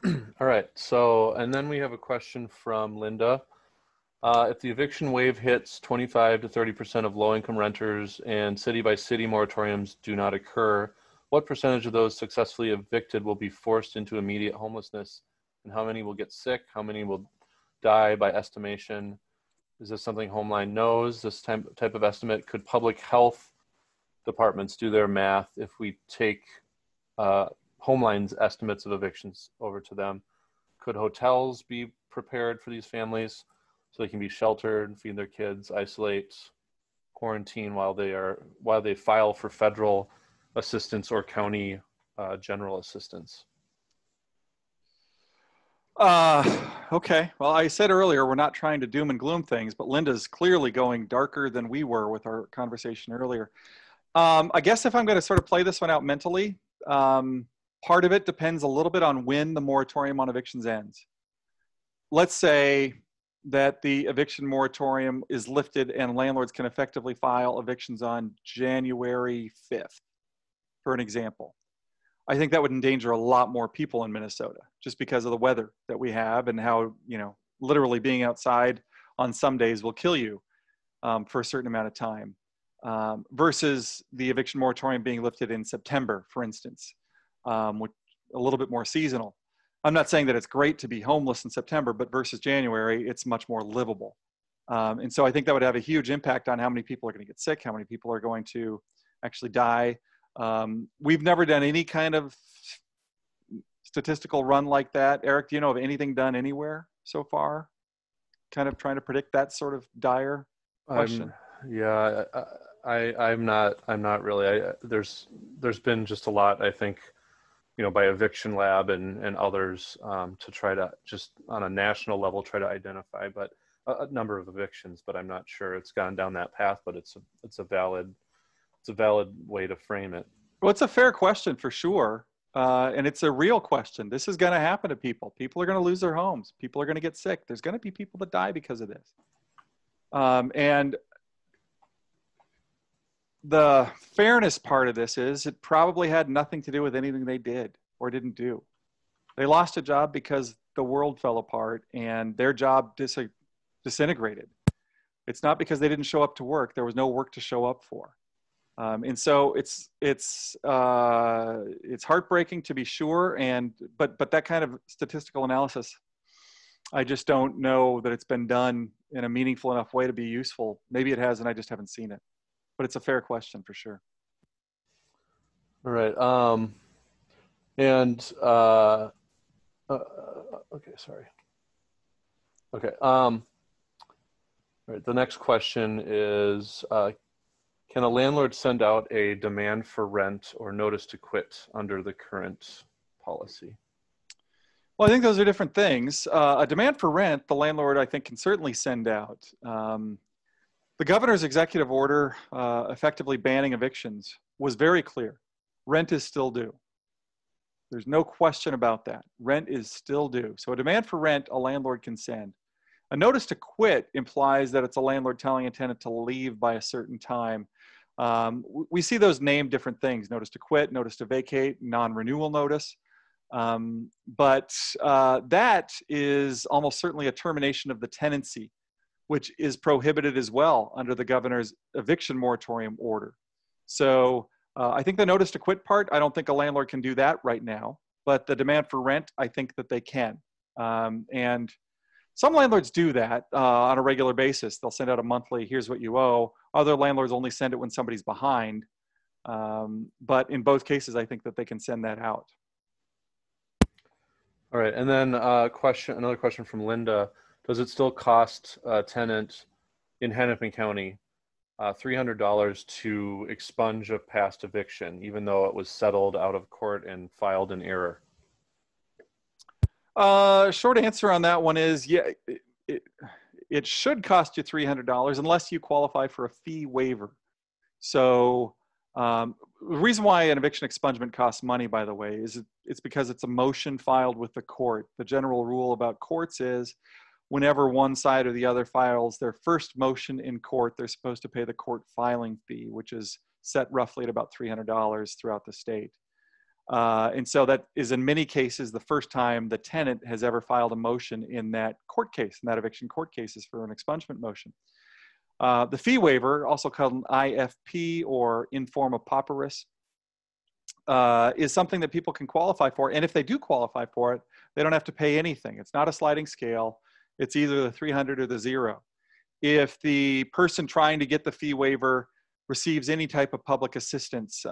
All right. So, and then we have a question from Linda. If the eviction wave hits 25 to 30% of low-income renters and city-by-city moratoriums do not occur, what percentage of those successfully evicted will be forced into immediate homelessness? And how many will get sick? How many will die by estimation? Is this something Homeline knows, this type of estimate? Could public health departments do their math if we take Homeline's estimates of evictions over to them? Could hotels be prepared for these families so they can be sheltered, feed their kids, isolate, quarantine while they file for federal assistance or county general assistance? Okay. Well, I said earlier, we're not trying to doom and gloom things, but Linda's clearly going darker than we were with our conversation earlier. I guess if I'm going to sort of play this one out mentally, part of it depends a little bit on when the moratorium on evictions ends. Let's say that the eviction moratorium is lifted and landlords can effectively file evictions on January 5th, for an example. I think that would endanger a lot more people in Minnesota just because of the weather that we have and how, you know, literally being outside on some days will kill you for a certain amount of time versus the eviction moratorium being lifted in September, for instance, which a little bit more seasonal. I'm not saying that it's great to be homeless in September, but versus January, it's much more livable. And so I think that would have a huge impact on how many people are going to get sick, how many people are going to actually die. We've never done any kind of statistical run like that. Eric, do you know of anything done anywhere so far? Kind of trying to predict that sort of dire question. I'm not really. There's been just a lot, I think, you know, by Eviction Lab and others to try to just on a national level try to identify, but a number of evictions. But I'm not sure it's gone down that path. But it's a valid way to frame it. Well, it's a fair question for sure. And it's a real question. This is going to happen to people. People are going to lose their homes. People are going to get sick. There's going to be people that die because of this. And the fairness part of this is it probably had nothing to do with anything they did or didn't do. They lost a job because the world fell apart and their job disintegrated. It's not because they didn't show up to work. There was no work to show up for. And so it's heartbreaking to be sure, but that kind of statistical analysis, I just don't know that it's been done in a meaningful enough way to be useful. Maybe it has, and I just haven't seen it. But it's a fair question for sure. All right. Okay. Sorry. Okay. All right. The next question is. Can a landlord send out a demand for rent or notice to quit under the current policy? Well, I think those are different things. A demand for rent, the landlord, I think, can certainly send out. The governor's executive order effectively banning evictions was very clear. Rent is still due. There's no question about that. Rent is still due. So a demand for rent, a landlord can send. A notice to quit implies that it's a landlord telling a tenant to leave by a certain time. We see those named different things: notice to quit, notice to vacate, non-renewal notice. But that is almost certainly a termination of the tenancy, which is prohibited as well under the governor's eviction moratorium order. So I think the notice to quit part, I don't think a landlord can do that right now, but the demand for rent, I think that they can. And some landlords do that on a regular basis. They'll send out a monthly, here's what you owe. Other landlords only send it when somebody's behind. But in both cases, I think that they can send that out. All right, and then another question from Linda. Does it still cost a tenant in Hennepin County $300 to expunge a past eviction, even though it was settled out of court and filed in error? Short answer on that one is, yeah, it should cost you $300 unless you qualify for a fee waiver. So The reason why an eviction expungement costs money, by the way, is it's because it's a motion filed with the court. The general rule about courts is whenever one side or the other files their first motion in court, they're supposed to pay the court filing fee, which is set roughly at about $300 throughout the state. And so that is in many cases the first time the tenant has ever filed a motion in that court case, in that eviction court cases for an expungement motion. The fee waiver, also called an IFP or informa pauperis, is something that people can qualify for. And if they do qualify for it, they don't have to pay anything. It's not a sliding scale. It's either the 300 or the 0. If the person trying to get the fee waiver receives any type of public assistance,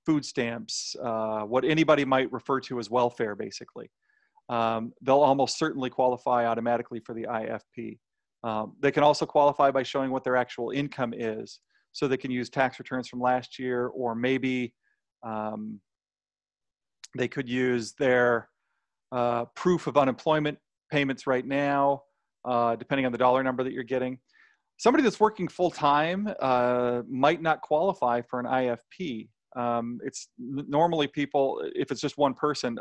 food stamps, what anybody might refer to as welfare, basically, they'll almost certainly qualify automatically for the IFP. They can also qualify by showing what their actual income is. So they can use tax returns from last year, or maybe they could use their proof of unemployment payments right now, depending on the dollar number that you're getting. Somebody that's working full-time might not qualify for an IFP. It's normally people, if it's just one person,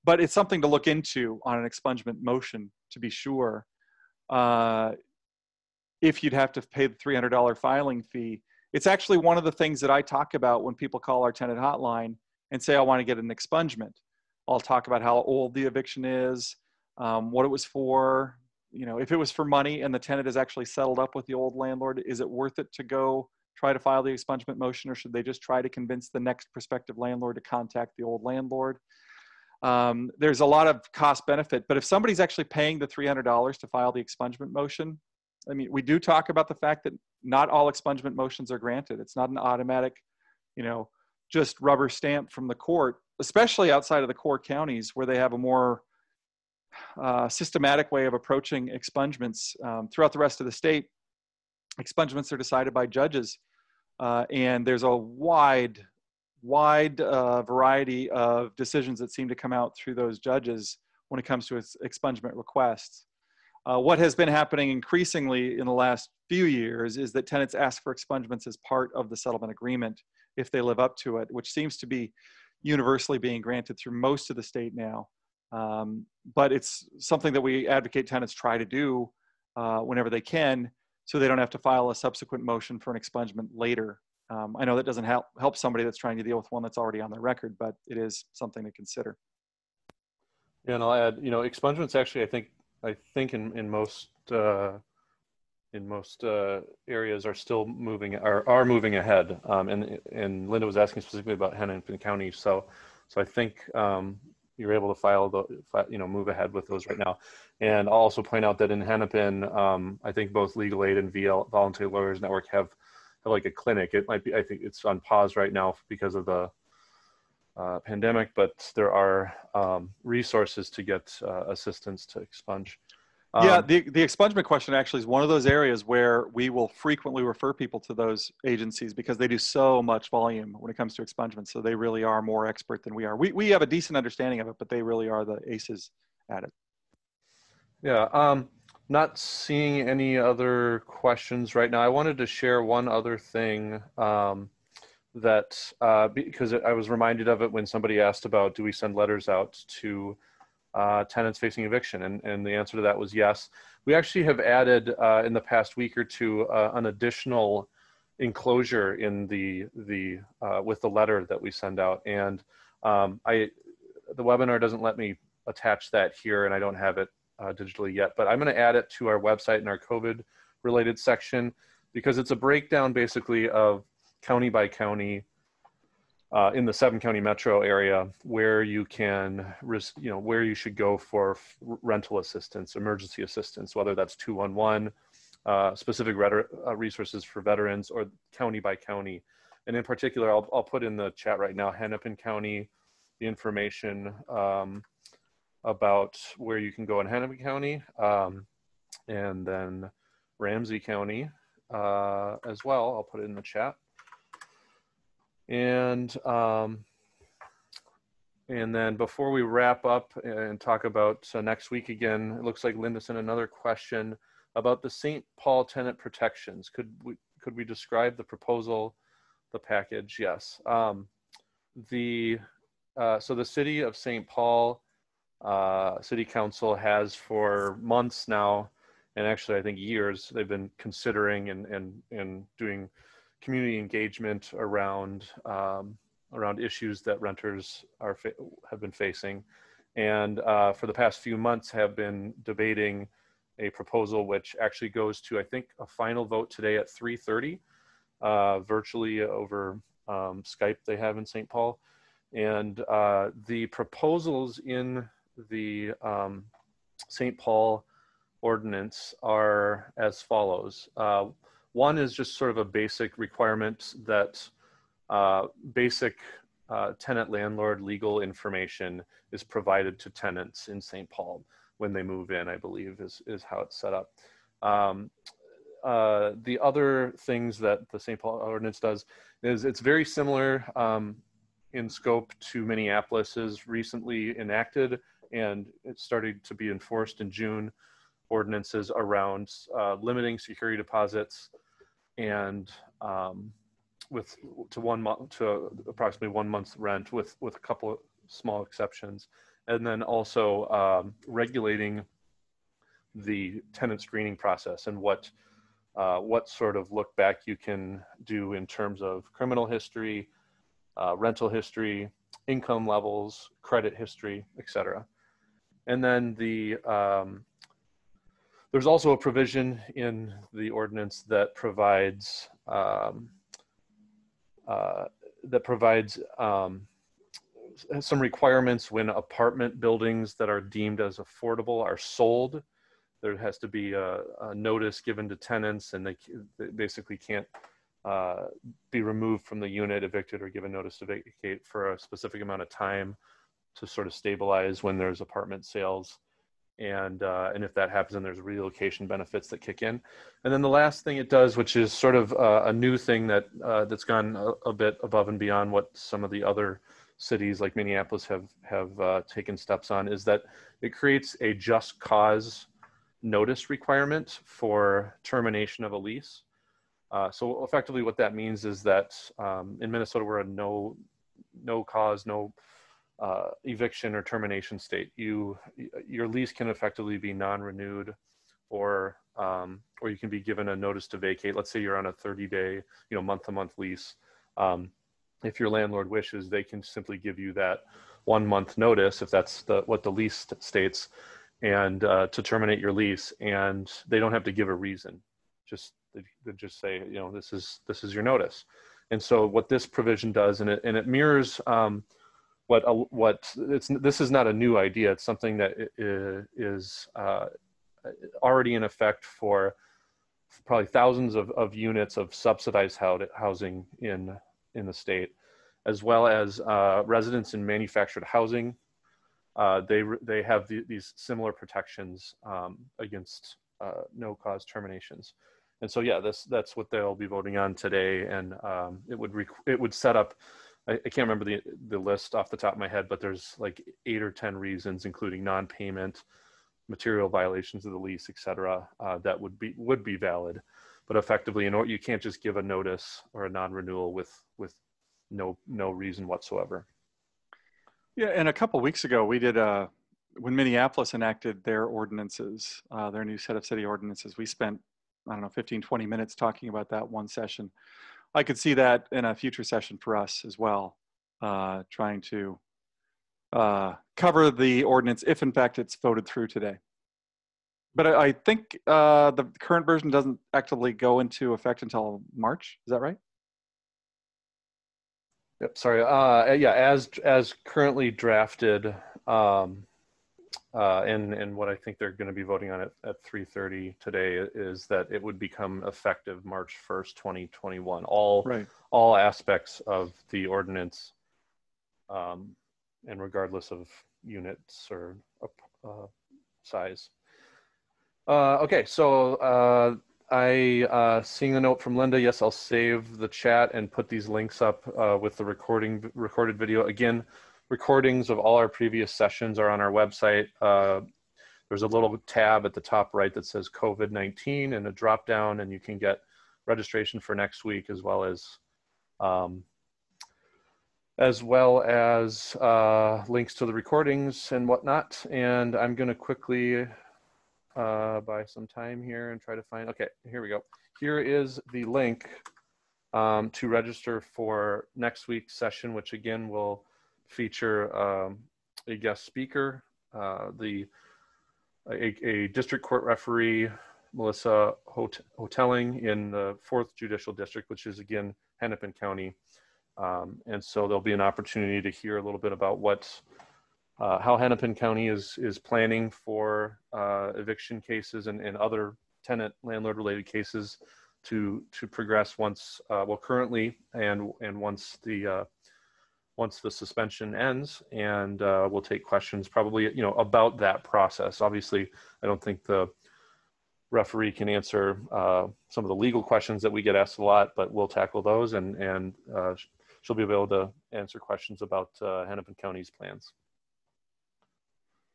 but it's something to look into on an expungement motion to be sure. If you'd have to pay the $300 filing fee. It's actually one of the things that I talk about when people call our tenant hotline and say, I want to get an expungement. I'll talk about how old the eviction is, what it was for. You know, if it was for money and the tenant is actually settled up with the old landlord, is it worth it to go try to file the expungement motion, or should they just try to convince the next prospective landlord to contact the old landlord? There's a lot of cost benefit, but if somebody's actually paying the $300 to file the expungement motion, I mean, we do talk about the fact that not all expungement motions are granted. It's not an automatic, you know, just rubber stamp from the court, especially outside of the core counties where they have a more systematic way of approaching expungements. Throughout the rest of the state, expungements are decided by judges, and there's a wide variety of decisions that seem to come out through those judges when it comes to expungement requests. What has been happening increasingly in the last few years is that tenants ask for expungements as part of the settlement agreement if they live up to it, which seems to be universally being granted through most of the state now. But it's something that we advocate tenants try to do whenever they can, so they don't have to file a subsequent motion for an expungement later. I know that doesn't help somebody that's trying to deal with one that's already on their record, but it is something to consider. Yeah, and I'll add, you know, expungements actually, I think in most areas are still moving ahead. And Linda was asking specifically about Hennepin County, so I think you're able to move ahead with those right now. And I'll also point out that in Hennepin, I think both Legal Aid and VL Voluntary Lawyers Network have like a clinic. It might be, I think it's on pause right now because of the pandemic, but there are resources to get assistance to expunge. Yeah, the expungement question actually is one of those areas where we will frequently refer people to those agencies because they do so much volume when it comes to expungement. So they really are more expert than we are. We have a decent understanding of it, but they really are the aces at it. Yeah. Not seeing any other questions right now. I wanted to share one other thing that because I was reminded of it when somebody asked about, do we send letters out to tenants facing eviction? And the answer to that was yes. We actually have added in the past week or two an additional enclosure in the with the letter that we send out. And the webinar doesn't let me attach that here, and I don't have it digitally yet, but I'm going to add it to our website in our COVID related section, because it's a breakdown basically of county by county in the 7-county metro area where you can, where you should go for rental assistance, emergency assistance, whether that's 211, specific resources for veterans, or county by county. And in particular, I'll put in the chat right now, Hennepin County, the information about where you can go in Hennepin County, and then Ramsey County as well. I'll put it in the chat. And then before we wrap up and talk about next week again, it looks like Linda sent another question about the St. Paul tenant protections. Could we describe the proposal the package, yes. So the city of St. Paul City Council has for months now, and actually I think years, they've been considering and doing community engagement around around issues that renters have been facing, and for the past few months have been debating a proposal which actually goes to, I think, a final vote today at 3:30, virtually over Skype they have in St. Paul. And the proposals in the St. Paul ordinance are as follows. One is just sort of a basic requirement that basic tenant landlord legal information is provided to tenants in St. Paul when they move in, I believe is how it's set up. The other things that the St. Paul ordinance does is it's very similar in scope to Minneapolis's recently enacted, and it started to be enforced in June, ordinances around limiting security deposits and to approximately 1 month's rent with a couple of small exceptions, and then also regulating the tenant screening process and what sort of look back you can do in terms of criminal history, rental history, income levels, credit history, etc. And then there's also a provision in the ordinance that provides some requirements when apartment buildings that are deemed as affordable are sold. There has to be a notice given to tenants, and they basically can't be removed from the unit, evicted, or given notice to vacate for a specific amount of time to sort of stabilize when there's apartment sales. And if that happens, then there's relocation benefits that kick in. And then the last thing it does, which is sort of a new thing that's gone a bit above and beyond what some of the other cities like Minneapolis have taken steps on, is that it creates a just cause notice requirement for termination of a lease. So effectively what that means is that in Minnesota, we're a no cause, no eviction or termination state. Your lease can effectively be non-renewed, or you can be given a notice to vacate. Let's say you're on a 30-day, month-to-month lease. If your landlord wishes, they can simply give you that 1 month notice, if that's what the lease states, and to terminate your lease, and they don't have to give a reason. They just say, this is your notice. And so what this provision does, and it mirrors this is not a new idea. It's something that is already in effect for probably thousands of units of subsidized housing in the state, as well as residents in manufactured housing. They have these similar protections against no cause terminations. And so, yeah, that's what they'll be voting on today. And it would set up, I can't remember the list off the top of my head, but there's like 8 or 10 reasons, including non-payment, material violations of the lease, et cetera, that would be valid. But effectively, you can't just give a notice or a non-renewal with no reason whatsoever. Yeah, and a couple of weeks ago, we did when Minneapolis enacted their ordinances, their new set of city ordinances, we spent, 15, 20 minutes talking about that one session. I could see that in a future session for us as well, trying to cover the ordinance if in fact it's voted through today. But I think the current version doesn't actively go into effect until March. Is that right? Yep. Sorry. Yeah. As currently drafted, and what I think they're going to be voting on at 3:30 today is that it would become effective March 1st, 2021. All aspects of the ordinance, and regardless of units or size. Okay. So seeing a note from Linda. Yes, I'll save the chat and put these links up with the recorded video. Again, recordings of all our previous sessions are on our website. There's a little tab at the top right that says COVID-19 and a drop down, and you can get registration for next week, as well as as well as links to the recordings and whatnot. And I'm going to quickly buy some time here and try to find, okay, here we go. Here is the link to register for next week's session, which again will feature a guest speaker, a district court referee, Melissa Hotelling in the 4th Judicial District, which is again Hennepin County. And so there'll be an opportunity to hear a little bit about how Hennepin County is planning for eviction cases and other tenant landlord related cases to progress once, well, currently and once the suspension ends, and we'll take questions probably, about that process. Obviously, I don't think the referee can answer some of the legal questions that we get asked a lot, but we'll tackle those, and she'll be able to answer questions about Hennepin County's plans.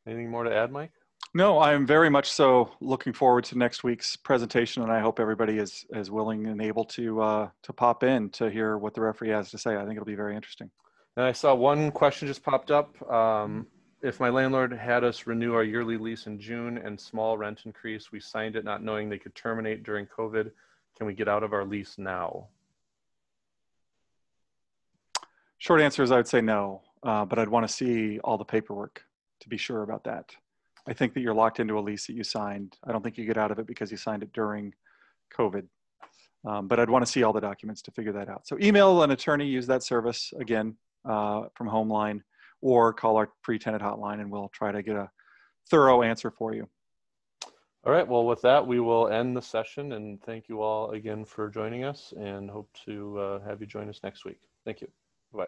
Anything more to add, Mike? No, I am very much so looking forward to next week's presentation, and I hope everybody is willing and able to pop in to hear what the referee has to say. I think it'll be very interesting. And I saw one question just popped up. If my landlord had us renew our yearly lease in June and small rent increase, we signed it not knowing they could terminate during COVID. Can we get out of our lease now? Short answer is I would say no, but I'd want to see all the paperwork to be sure about that. I think that you're locked into a lease that you signed. I don't think you get out of it because you signed it during COVID. But I'd want to see all the documents to figure that out. So email an attorney, use that service again from Homeline, or call our pre-tenant hotline and we'll try to get a thorough answer for you. All right, well, with that, we will end the session, and thank you all again for joining us, and hope to have you join us next week. Thank you. Bye.